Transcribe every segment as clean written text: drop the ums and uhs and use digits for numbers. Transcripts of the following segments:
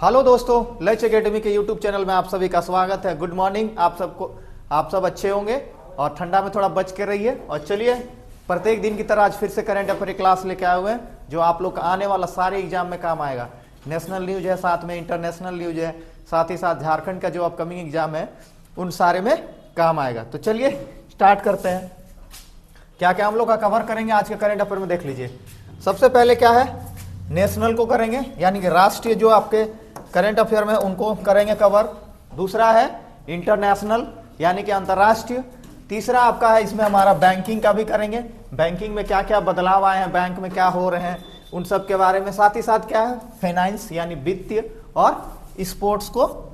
Hello दोस्तों, लच academy के यूट्यूब चैनल में आप सभी का स्वागत है। गुड मॉर्निंग आप सबको। आप सब अच्छे होंगे और ठंडा में थोड़ा बच के रहिए। और चलिए, प्रत्येक दिन की तरह आज फिर से करंट अफेयर क्लास लेके आए हुए हैं जो आप लोग का आने वाला सारे एग्जाम में काम आएगा। नेशनल न्यूज है, साथ में इंटरनेशनल न्यूज है, साथ ही साथ झारखंड का जो अपकमिंग एग्जाम है उन सारे में काम आएगा। तो चलिए स्टार्ट करते हैं। क्या क्या हम लोग का कवर करेंगे आज के करंट अफेयर में देख लीजिए। सबसे पहले क्या है, नेशनल को करेंगे, यानी कि राष्ट्रीय जो आपके करंट अफेयर में उनको करेंगे कवर। दूसरा है इंटरनेशनल यानी कि अंतर्राष्ट्रीय। तीसरा आपका है, इसमें हमारा बैंकिंग का भी करेंगे। बैंकिंग में क्या क्या बदलाव आए हैं, बैंक में क्या हो रहे हैं, उन सब के बारे में। साथ ही साथ क्या है, फाइनेंस यानी वित्तीय और स्पोर्ट्स को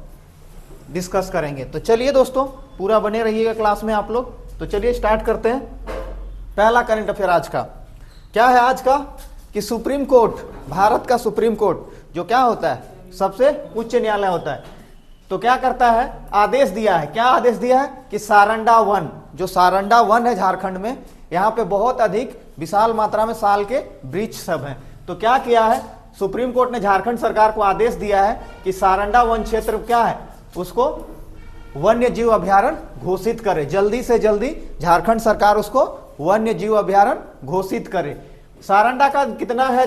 डिस्कस करेंगे। तो चलिए दोस्तों, पूरा बने रहिएगा क्लास में आप लोग। तो चलिए स्टार्ट करते हैं। पहला करंट अफेयर आज का क्या है, आज का कि सुप्रीम कोर्ट, भारत का सुप्रीम कोर्ट जो क्या होता है, सबसे उच्च न्यायालय होता है, तो क्या करता है, आदेश दिया है। क्या आदेश दिया है कि सारंडा वन, जो सारंडा वन है झारखंड में, यहाँ पे बहुत अधिक विशाल मात्रा में साल के वृक्ष सब हैं। तो क्या किया है, सुप्रीम कोर्ट ने झारखंड सरकार को आदेश दिया है कि सारंडा वन क्षेत्र क्या है, उसको वन्य जीव अभयारण्य घोषित करे। जल्दी से जल्दी झारखंड सरकार उसको वन्य जीव अभयारण्य घोषित करे। सारंडा का कितना है,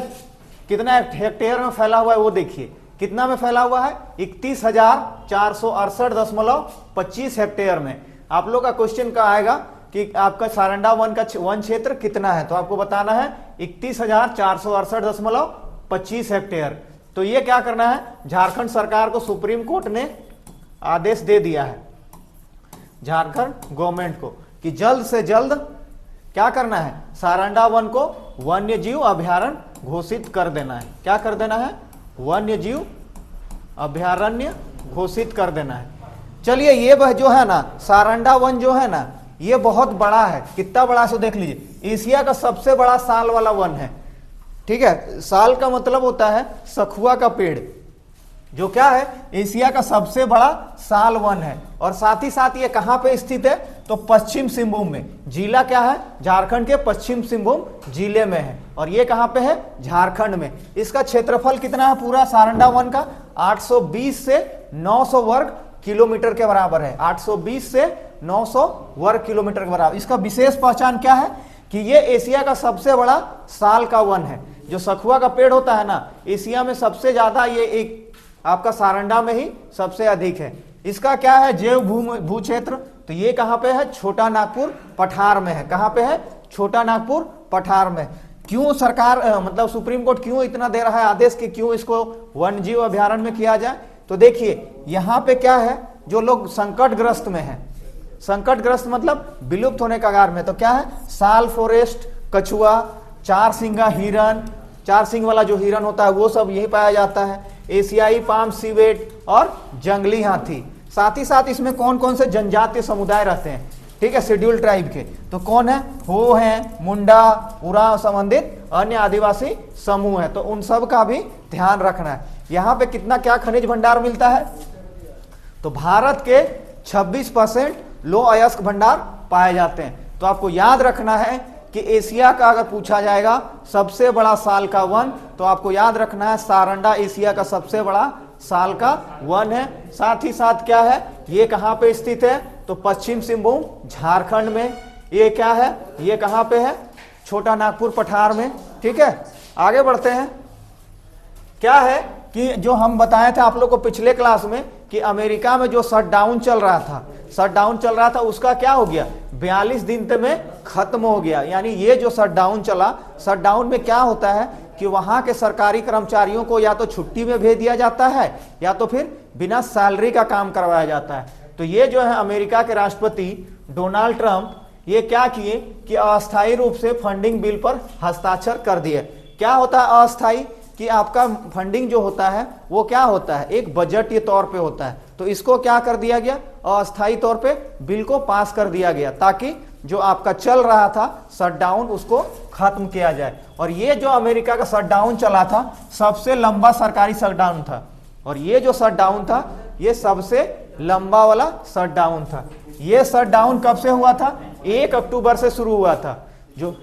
कितना हेक्टेयर में फैला हुआ है वो देखिए। कितना में फैला हुआ है, 31,468.25 हेक्टेयर में। आप लोग का क्वेश्चन का आएगा कि आपका सारंडा वन का वन क्षेत्र कितना है, तो आपको बताना है 31,468.25 हेक्टेयर। तो ये क्या करना है, झारखंड सरकार को सुप्रीम कोर्ट ने आदेश दे दिया है झारखंड गवर्नमेंट को कि जल्द से जल्द क्या करना है, सारंडा वन को वन्य जीव अभयारण्य घोषित कर देना है। क्या कर देना है, वन्य जीव अभयारण्य घोषित कर देना है। चलिए, ये वह जो है ना सारंडा वन जो है ना, ये बहुत बड़ा है। कितना बड़ा है देख लीजिए, एशिया का सबसे बड़ा साल वाला वन है। ठीक है, साल का मतलब होता है सखुआ का पेड़, जो क्या है, एशिया का सबसे बड़ा साल वन है। और साथ ही साथ ये कहां पे स्थित है, तो पश्चिम सिंहभूम में। जिला क्या है, झारखंड के पश्चिम सिंहभूम जिले में है। और ये कहां पे है, झारखंड में। इसका क्षेत्रफल कितना है पूरा सारंडा वन का, 820 से 900 वर्ग किलोमीटर के बराबर है। 820 से 900 वर्ग किलोमीटर के बराबर। इसका विशेष पहचान क्या है कि ये एशिया का सबसे बड़ा साल का वन है। जो सखुआ का पेड़ होता है ना, एशिया में सबसे ज्यादा ये एक आपका सारंडा में ही सबसे अधिक है। इसका क्या है, जैव भू क्षेत्र, तो ये कहां पे है, छोटा नागपुर पठार में है। कहां पे है, छोटा नागपुर पठार में। क्यों सरकार मतलब सुप्रीम कोर्ट क्यों इतना दे रहा है आदेश कि क्यों इसको वन्य जीव अभयारण्य में किया जाए, तो देखिए यहां पे क्या है, जो लोग संकटग्रस्त में है, संकटग्रस्त मतलब विलुप्त होने का कगार में, तो क्या है, साल फॉरेस्ट, कछुआ, चार सिंगा हिरन, चार सिंग वाला जो हिरन होता है वो सब यही पाया जाता है। एशियाई पाम सिवेट और जंगली हाथी। साथ ही साथ इसमें कौन कौन से जनजातीय समुदाय रहते हैं, ठीक है, शेड्यूल ट्राइब के, तो कौन है, हो है, मुंडा, उरा संबंधित अन्य आदिवासी समूह है। तो उन सब का भी ध्यान रखना है। यहाँ पे कितना क्या खनिज भंडार मिलता है, तो भारत के 26% लो अयस्क भंडार पाए जाते हैं। तो आपको याद रखना है कि एशिया का अगर पूछा जाएगा सबसे बड़ा साल का वन, तो आपको याद रखना है सारंडा एशिया का सबसे बड़ा साल का वन है। साथ ही साथ क्या है, ये कहां पे स्थित है, तो पश्चिम सिंहभूम झारखंड में। ये क्या है, ये कहां पे है, छोटा नागपुर पठार में। ठीक है, आगे बढ़ते हैं। क्या है कि जो हम बताए थे आप लोग को पिछले क्लास में कि अमेरिका में जो शटडाउन चल रहा था, उसका क्या हो गया, 42 दिन में खत्म हो गया। यानी ये जो शटडाउन चला, शटडाउन में क्या होता है कि वहां के सरकारी कर्मचारियों को या तो छुट्टी में भेज दिया जाता है या तो फिर बिना सैलरी का काम करवाया जाता है। तो ये जो है अमेरिका के राष्ट्रपति डोनाल्ड ट्रंप, ये क्या किए कि अस्थायी रूप से फंडिंग बिल पर हस्ताक्षर कर दिए। क्या होता है अस्थायी, कि आपका फंडिंग जो होता है वो क्या होता है, एक बजटीय तौर पे होता है। तो इसको क्या कर दिया गया, अस्थायी तौर पे बिल को पास कर दिया गया, ताकि जो आपका चल रहा था शटडाउन उसको खत्म किया जाए। और ये जो अमेरिका का शटडाउन चला था, सबसे लंबा सरकारी शटडाउन था। और ये जो शटडाउन था, ये सबसे लंबा वाला शटडाउन था। ये शटडाउन कब से हुआ था, 1 अक्टूबर से शुरू हुआ था। जो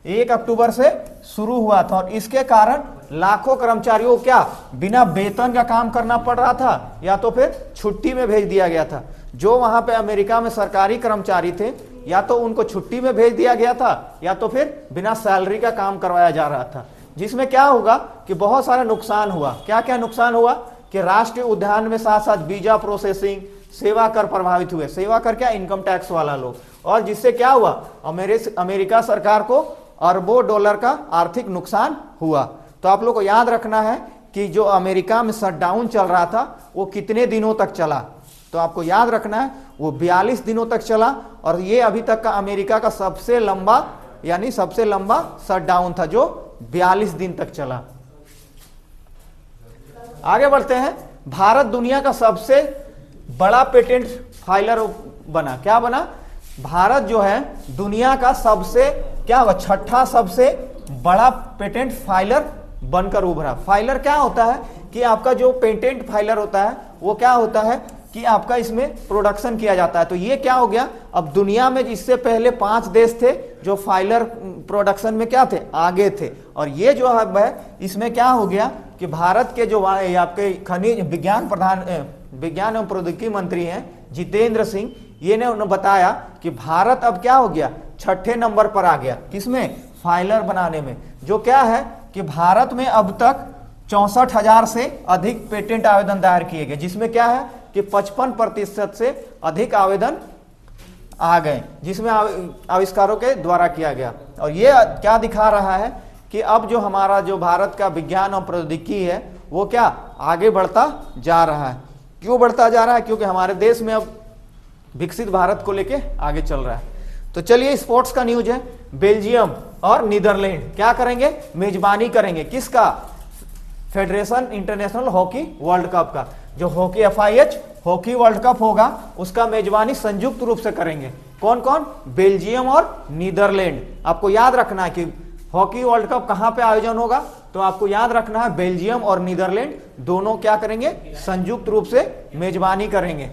1 अक्टूबर से शुरू हुआ था और इसके कारण लाखों कर्मचारियों को क्या बिना वेतन का काम करना पड़ रहा था, या तो फिर छुट्टी में भेज दिया गया था। जो वहां पे अमेरिका में सरकारी कर्मचारी थे, या तो उनको छुट्टी में भेज दिया गया था, या तो फिर बिना सैलरी का काम करवाया जा रहा था। जिसमें क्या होगा कि बहुत सारा नुकसान हुआ। क्या क्या नुकसान हुआ कि राष्ट्रीय उद्यान में साथ साथ वीजा प्रोसेसिंग, सेवा कर प्रभावित हुए। सेवा कर क्या, इनकम टैक्स वाला लोग। और जिससे क्या हुआ, अमेरिका सरकार को अरबों डॉलर का आर्थिक नुकसान हुआ। तो आप लोग को याद रखना है कि जो अमेरिका में शटडाउन चल रहा था वो कितने दिनों तक चला। तो आपको याद रखना है वो 42 दिनों तक चला, और ये अभी तक का अमेरिका का सबसे लंबा शटडाउन था जो 42 दिन तक चला। आगे बढ़ते हैं। भारत दुनिया का सबसे बड़ा पेटेंट फाइलर बना। क्या बना? भारत जो है दुनिया का सबसे क्या हुआ, छठा सबसे बड़ा पेटेंट फाइलर बनकर उभरा। फाइलर क्या होता है कि आपका जो पेटेंट फाइलर होता है वो क्या होता है कि आपका इसमें प्रोडक्शन किया जाता है। तो ये क्या हो गया, अब दुनिया में इससे पहले 5 देश थे जो फाइलर प्रोडक्शन में क्या थे, आगे थे। और ये जो है इसमें क्या हो गया कि भारत के जो आपके खनिज विज्ञान एवं प्रौद्योगिकी मंत्री हैं जितेंद्र सिंह, ये ने उन्होंने बताया कि भारत अब क्या हो गया, 6ठे नंबर पर आ गया। किसमें? फाइलर बनाने में। जो क्या है कि भारत में अब तक 64,000 से अधिक पेटेंट आवेदन दायर किए गए, जिसमें क्या है कि 55% से अधिक आवेदन आ गए, जिसमें आविष्कारों के द्वारा किया गया। और ये क्या दिखा रहा है कि अब जो हमारा जो भारत का विज्ञान और प्रौद्योगिकी है वो क्या आगे बढ़ता जा रहा है। क्यों बढ़ता जा रहा है? क्योंकि हमारे देश में अब विकसित भारत को लेके आगे चल रहा है। तो चलिए स्पोर्ट्स का न्यूज है। बेल्जियम और नीदरलैंड क्या करेंगे, मेजबानी करेंगे। किसका? Federation international hockey world cup का। जो hockey FIH hockey world cup होगा उसका मेजबानी संयुक्त रूप से करेंगे। कौन कौन? बेल्जियम और नीदरलैंड। आपको याद रखना है कि हॉकी वर्ल्ड कप कहां पे आयोजन होगा, तो आपको याद रखना है बेल्जियम और नीदरलैंड दोनों क्या करेंगे, संयुक्त रूप से मेजबानी करेंगे।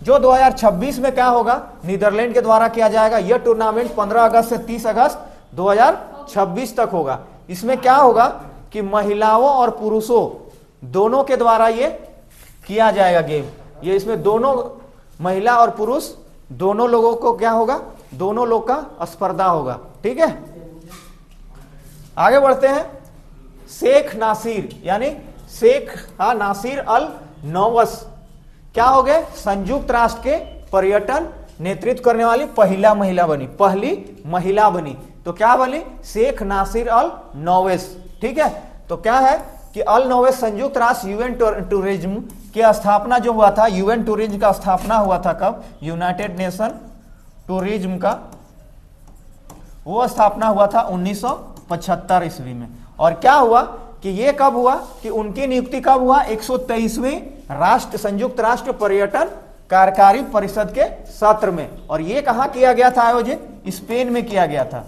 जो 2026 में क्या होगा, नीदरलैंड के द्वारा किया जाएगा। यह टूर्नामेंट 15 अगस्त से 30 अगस्त 2026 तक होगा। इसमें क्या होगा कि महिलाओं और पुरुषों दोनों के द्वारा ये किया जाएगा गेम। ये इसमें दोनों महिला और पुरुष दोनों लोगों को क्या होगा, दोनों लोग का स्पर्धा होगा। ठीक है, आगे बढ़ते हैं। शेख नासिर यानी शेख नासिर अल नौवस क्या हो गए, संयुक्त राष्ट्र के पर्यटन नेतृत्व करने वाली पहली महिला बनी। तो क्या बनी? शेख नासिर अल नौवेस। ठीक है, तो क्या है कि अल नौवेस संयुक्त राष्ट्र यूएन टूरिज्म की स्थापना जो हुआ था, यूएन टूरिज्म का स्थापना हुआ था कब, यूनाइटेड नेशन टूरिज्म का वो स्थापना हुआ था 1975 ईस्वी में। और क्या हुआ कि ये कब हुआ कि उनकी नियुक्ति कब हुआ, 123वें संयुक्त राष्ट्र पर्यटन कार्यकारी परिषद के सत्र में। और ये कहां किया गया था आयोजित? स्पेन में किया गया था।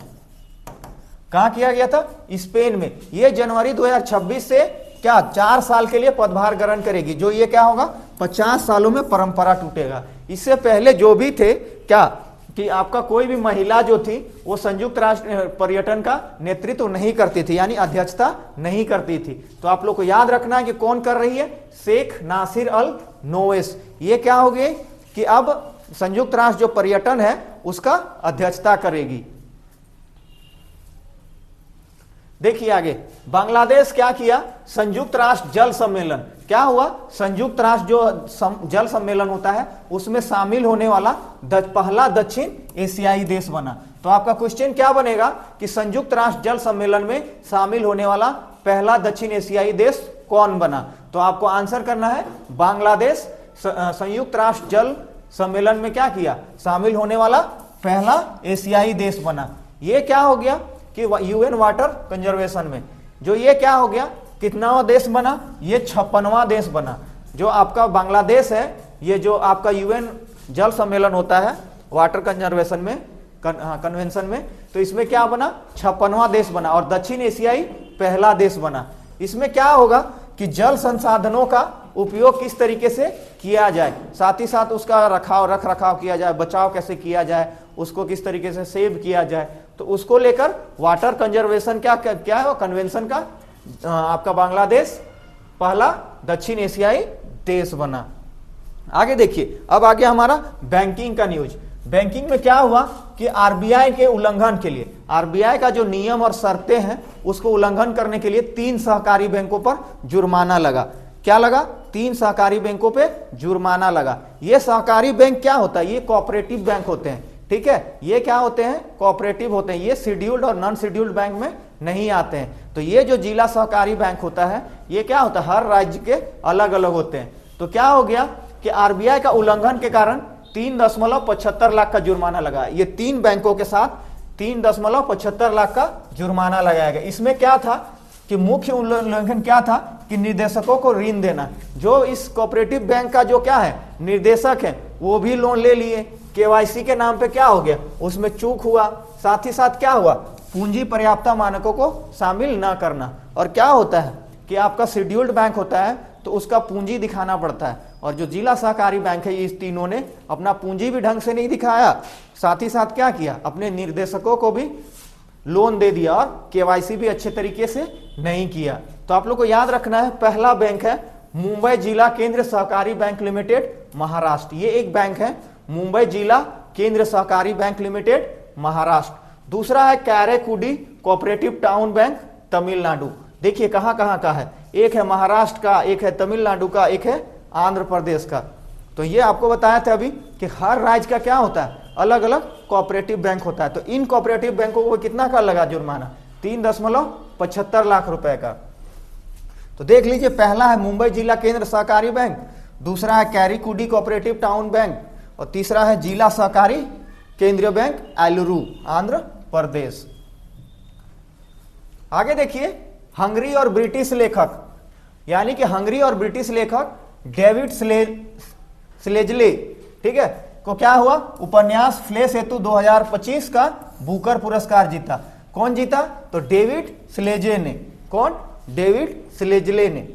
कहां किया गया था? स्पेन में। ये जनवरी 2026 से क्या 4 साल के लिए पदभार ग्रहण करेगी। जो ये क्या होगा, 50 सालों में परंपरा टूटेगा। इससे पहले जो भी थे क्या कि आपका कोई भी महिला जो थी वो संयुक्त राष्ट्र पर्यटन का नेतृत्व नहीं करती थी, यानी अध्यक्षता नहीं करती थी। तो आप लोग को याद रखना है कि कौन कर रही है, शेख नासिर अल नोवेस। ये क्या हो गई कि अब संयुक्त राष्ट्र जो पर्यटन है उसका अध्यक्षता करेगी। देखिए आगे, बांग्लादेश क्या किया, संयुक्त राष्ट्र जल सम्मेलन। क्या हुआ, संयुक्त राष्ट्र जो जल सम्मेलन होता है उसमें शामिल होने वाला पहला दक्षिण एशियाई देश बना। तो आपका क्वेश्चन क्या बनेगा कि संयुक्त राष्ट्र जल सम्मेलन में शामिल होने वाला पहला दक्षिण एशियाई देश कौन बना। तो आपको आंसर करना है बांग्लादेश संयुक्त राष्ट्र जल सम्मेलन में क्या किया, शामिल होने वाला पहला एशियाई देश बना। ये क्या हो गया कि यूएन वाटर कंजर्वेशन में जो ये क्या हो गया, कितनावां देश बना, ये 56वां देश बना। जो आपका बांग्लादेश है, ये जो आपका यूएन जल सम्मेलन होता है वाटर कंजर्वेशन में कन्वेंशन में, तो इसमें क्या बना, 56वां देश बना और दक्षिण एशियाई पहला देश बना। इसमें क्या होगा कि जल संसाधनों का उपयोग किस तरीके से किया जाए, साथ ही साथ उसका रख रखाव किया जाए, बचाव कैसे किया जाए, उसको किस तरीके से सेव किया जाए, तो उसको लेकर वाटर कंजर्वेशन क्या है, कन्वेंशन का आपका बांग्लादेश पहला दक्षिण एशियाई देश बना। आगे देखिए, अब आ गया हमारा बैंकिंग का न्यूज। बैंकिंग में क्या हुआ कि आरबीआई के उल्लंघन के लिए, आरबीआई का जो नियम और शर्तें हैं उसको उल्लंघन करने के लिए 3 सहकारी बैंकों पर जुर्माना लगा। क्या लगा? 3 सहकारी बैंकों पे जुर्माना लगा। ये सहकारी बैंक क्या होता है? ये कोऑपरेटिव बैंक होते हैं, ठीक है। ये क्या होते हैं? कोऑपरेटिव होते हैं। ये शेड्यूल्ड और नॉन शेड्यूल्ड बैंक में नहीं आते हैं। तो ये जो जिला सहकारी बैंक होता है, ये क्या होता है? हर राज्य के अलग अलग होते हैं। तो क्या हो गया कि आरबीआई का उल्लंघन के कारण 3.75 लाख का जुर्माना लगा। ये 3 बैंकों के साथ 3.75 लाख का जुर्माना लगाया गया। इसमें क्या था कि मुख्य उल्लंघन क्या था कि निर्देशकों को ऋण देना। जो इस कोऑपरेटिव बैंक का जो क्या है निर्देशक है, वो भी लोन ले लिए। केवाईसी के नाम पे क्या हो गया? उसमें चूक हुआ। साथ ही साथ क्या हुआ? पूंजी पर्याप्तता मानकों को शामिल ना करना। और क्या होता है कि आपका शेड्यूल्ड बैंक होता है तो उसका पूंजी दिखाना पड़ता है, और जो जिला सहकारी बैंक है, इस तीनों ने अपना पूंजी भी ढंग से नहीं दिखाया, साथ ही साथ क्या किया? अपने निर्देशकों को भी लोन दे दिया और केवाईसी भी अच्छे तरीके से नहीं किया। तो आप लोग को याद रखना है, पहला बैंक है मुंबई जिला केंद्र सहकारी बैंक लिमिटेड महाराष्ट्र। ये एक बैंक है, मुंबई जिला केंद्र सहकारी बैंक लिमिटेड महाराष्ट्र। दूसरा है कैरेकुडी कोऑपरेटिव टाउन बैंक तमिलनाडु। देखिए कहां कहां का है, एक है महाराष्ट्र का, एक है तमिलनाडु का, एक है आंध्र प्रदेश का। तो ये आपको बताया था अभी कि हर राज्य का क्या होता है? अलग अलग कोऑपरेटिव बैंक होता है। तो इन कोऑपरेटिव बैंकों को कितना का लगा जुर्माना? 3.75 लाख रुपए का। तो देख लीजिए, पहला है मुंबई जिला केंद्र सहकारी बैंक, दूसरा है कैरेकुडी कोऑपरेटिव टाउन बैंक, और तीसरा है जिला सहकारी केंद्रीय बैंक एलुरु आंध्र प्रदेश। आगे देखिए, हंगरी और ब्रिटिश लेखक, यानी कि हंगरी और ब्रिटिश लेखक डेविड स्लेजले, ठीक है, को क्या हुआ? उपन्यास फ्लेश हेतु 2025 का बुकर पुरस्कार जीता। कौन जीता? तो डेविड स्लेजे ने। कौन? डेविड स्लेजले ने।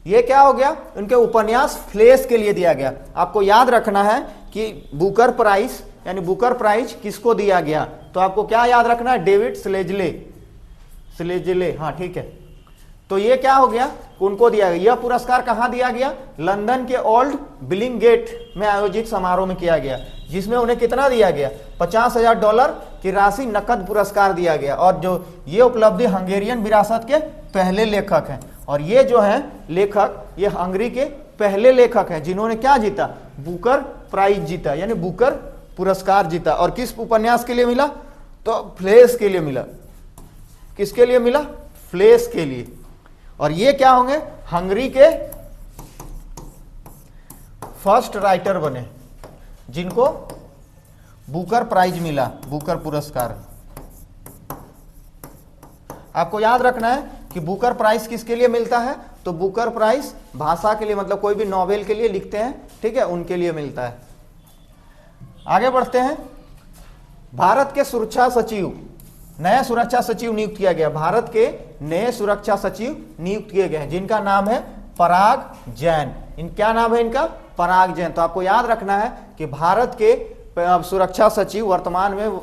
ये क्या हो गया? उनके उपन्यास फ्लेश के लिए दिया गया। आपको याद रखना है कि बुकर प्राइज यानी बुकर प्राइज किसको दिया गया? तो आपको क्या याद रखना है? डेविड स्लेजले, हाँ ठीक है। तो ये क्या हो गया? उनको दिया गया। यह पुरस्कार कहां दिया गया? लंदन के ओल्ड बिलिंग गेट में आयोजित समारोह में किया गया, जिसमें उन्हें कितना दिया गया? $50,000 की राशि नकद पुरस्कार दिया गया। और जो ये उपलब्धि हंगेरियन विरासत के पहले लेखक हैं, और ये जो है लेखक, ये हंगरी के पहले लेखक हैं जिन्होंने क्या जीता? बुकर प्राइज जीता, यानी बुकर पुरस्कार जीता। और किस उपन्यास के लिए मिला? तो फ्लेश के लिए मिला। किसके लिए मिला? फ्लेश के लिए। और ये क्या होंगे? हंगरी के फर्स्ट राइटर बने जिनको बुकर प्राइज मिला, बुकर पुरस्कार। आपको याद रखना है कि बुकर प्राइज किसके लिए मिलता है? तो बुकर प्राइज भाषा के लिए, मतलब कोई भी नॉवेल के लिए लिखते हैं, ठीक है, उनके लिए मिलता है। आगे बढ़ते हैं। भारत के सुरक्षा सचिव, नया सुरक्षा सचिव नियुक्त किया गया। भारत के नए सुरक्षा सचिव नियुक्त किए गए हैं, जिनका नाम है पराग जैन। क्या नाम है इनका? पराग जैन। तो आपको याद रखना है कि भारत के सुरक्षा सचिव वर्तमान में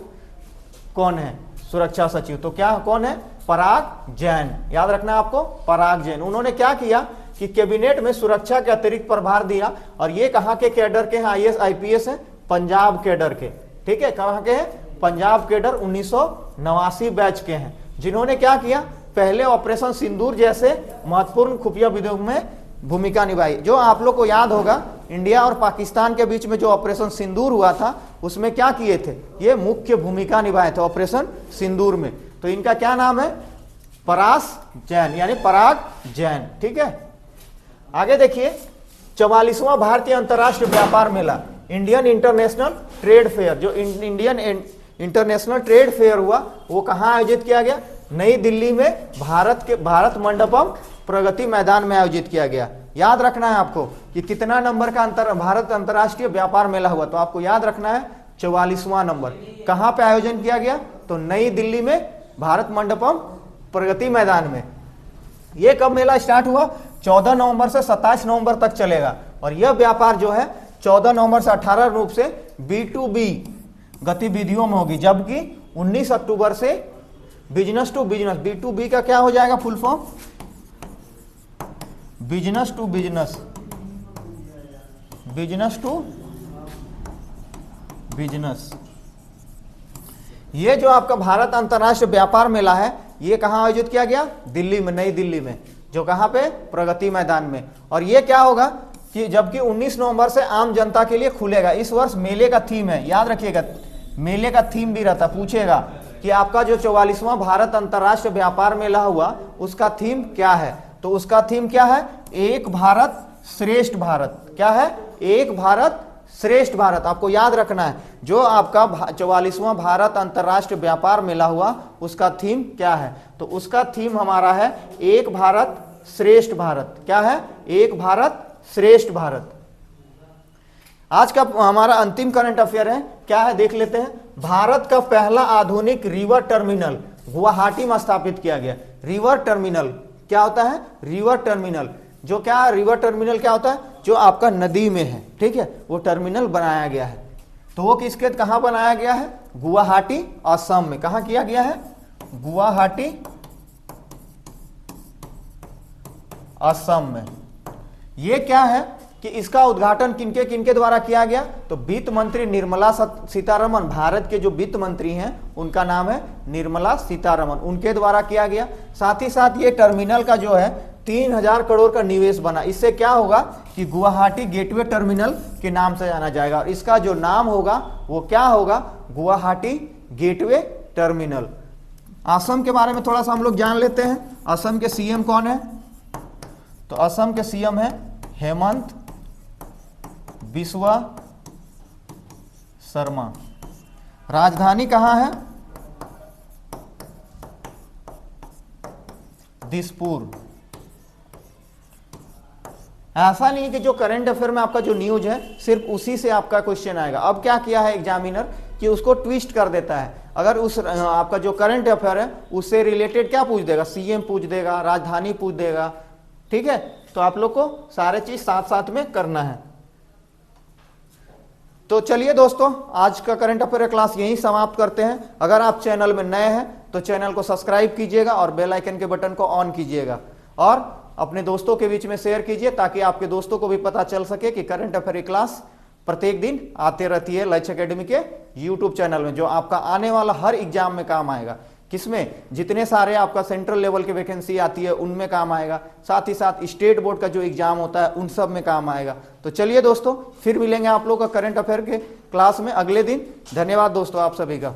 कौन है? सुरक्षा सचिव तो क्या कौन है? पराग जैन। याद रखना है आपको, पराग जैन। उन्होंने क्या किया कि कैबिनेट में सुरक्षा के अतिरिक्त प्रभार दिया। और ये कहां के कैडर के हैं? IAS IPS है, पंजाब कैडर के, ठीक है। कहां के हैं? पंजाब कैडर 1989 बैच के हैं, जिन्होंने क्या किया? पहले ऑपरेशन सिंदूर जैसे महत्वपूर्ण खुफिया उद्योग में भूमिका निभाई। जो आप लोग को याद होगा, इंडिया और पाकिस्तान के बीच में जो ऑपरेशन सिंदूर हुआ था, उसमें क्या किए थे? ये मुख्य भूमिका निभाए थे ऑपरेशन सिंदूर में। तो इनका क्या नाम है? परास जैन, यानी पराग जैन, ठीक है। आगे देखिए, 44वां भारतीय अंतर्राष्ट्रीय व्यापार मेला, इंडियन इंटरनेशनल ट्रेड फेयर। जो इंडियन इंटरनेशनल ट्रेड फेयर हुआ, वो कहां आयोजित किया गया? नई दिल्ली में भारत मंडपम प्रगति मैदान में आयोजित किया गया। याद रखना है आपको कि कितना नंबर का भारत अंतर्राष्ट्रीय व्यापार मेला हुआ? तो आपको याद रखना है 44वां नंबर। कहां पे आयोजन किया गया? तो नई दिल्ली में भारत मंडपम प्रगति मैदान में। यह कब मेला स्टार्ट हुआ? 14 नवंबर से 27 नवंबर तक चलेगा। और यह व्यापार जो है 14 नवंबर से 18 रूप से B2B गतिविधियों में होगी, जबकि 19 अक्टूबर से बिजनेस टू बिजनेस। B2B का क्या हो जाएगा full form? Business to business, business to business. ये जो आपका भारत अंतर्राष्ट्रीय व्यापार मेला है, ये कहां आयोजित किया गया? दिल्ली में, नई दिल्ली में, जो कहां पे? प्रगति मैदान में। और ये क्या होगा कि जबकि 19 नवंबर से आम जनता के लिए खुलेगा। इस वर्ष मेले का थीम है, याद रखिएगा, मेले का थीम भी रहता, पूछेगा कि आपका जो 44वां भारत अंतर्राष्ट्रीय व्यापार मेला हुआ उसका थीम क्या है? तो उसका थीम क्या है? एक भारत श्रेष्ठ भारत। क्या है? एक भारत श्रेष्ठ भारत। आपको याद रखना है, जो आपका 44वां भारत अंतर्राष्ट्रीय व्यापार मेला हुआ उसका थीम क्या है? तो उसका थीम हमारा है एक भारत श्रेष्ठ भारत। क्या है? एक भारत श्रेष्ठ भारत। आज का हमारा अंतिम करंट अफेयर है, क्या है देख लेते हैं। भारत का पहला आधुनिक रिवर टर्मिनल गुवाहाटी में स्थापित किया गया। रिवर टर्मिनल क्या होता है? रिवर टर्मिनल, जो क्या रिवर टर्मिनल क्या होता है? जो आपका नदी में है, ठीक है, वो टर्मिनल बनाया गया है। तो वो किसके कहां बनाया गया है? गुवाहाटी असम में। कहां किया गया है? गुवाहाटी असम में। ये क्या है कि इसका उद्घाटन किनके किनके द्वारा किया गया? तो वित्त मंत्री निर्मला सीतारमण, भारत के जो वित्त मंत्री हैं उनका नाम है निर्मला सीतारमण, उनके द्वारा किया गया। साथ ही साथ ये टर्मिनल का जो है 3000 करोड़ का निवेश बना। इससे क्या होगा कि गुवाहाटी गेटवे टर्मिनल के नाम से जाना जाएगा और इसका जो नाम होगा वो क्या होगा? Guwahati gateway terminal. असम के बारे में थोड़ा सा हम लोग जान लेते हैं। असम के सीएम कौन है? तो असम के सीएम है हेमंत बिस्वा शर्मा। राजधानी कहां है? दिसपुर। ऐसा नहीं है कि जो करंट अफेयर में आपका जो न्यूज है सिर्फ उसी से आपका क्वेश्चन आएगा। अब क्या किया है एग्जामिनर कि उसको ट्विस्ट कर देता है। अगर उस आपका जो करंट अफेयर है उससे रिलेटेड क्या पूछ देगा? सीएम पूछ देगा, राजधानी पूछ देगा, ठीक है। तो आप लोग को सारे चीज साथ साथ में करना है। तो चलिए दोस्तों, आज का करंट अफेयर क्लास यहीं समाप्त करते हैं। अगर आप चैनल में नए हैं तो चैनल को सब्सक्राइब कीजिएगा और बेल आइकन के बटन को ऑन कीजिएगा और अपने दोस्तों के बीच में शेयर कीजिए ताकि आपके दोस्तों को भी पता चल सके कि करंट अफेयर क्लास प्रत्येक दिन आते रहती है लक्ष्य एकेडमी के यूट्यूब चैनल में, जो आपका आने वाला हर एग्जाम में काम आएगा। किसमें? जितने सारे आपका सेंट्रल लेवल की वैकेंसी आती है उनमें काम आएगा, साथ ही साथ स्टेट बोर्ड का जो एग्जाम होता है उन सब में काम आएगा। तो चलिए दोस्तों, फिर मिलेंगे आप लोग का करंट अफेयर के क्लास में अगले दिन। धन्यवाद दोस्तों आप सभी का।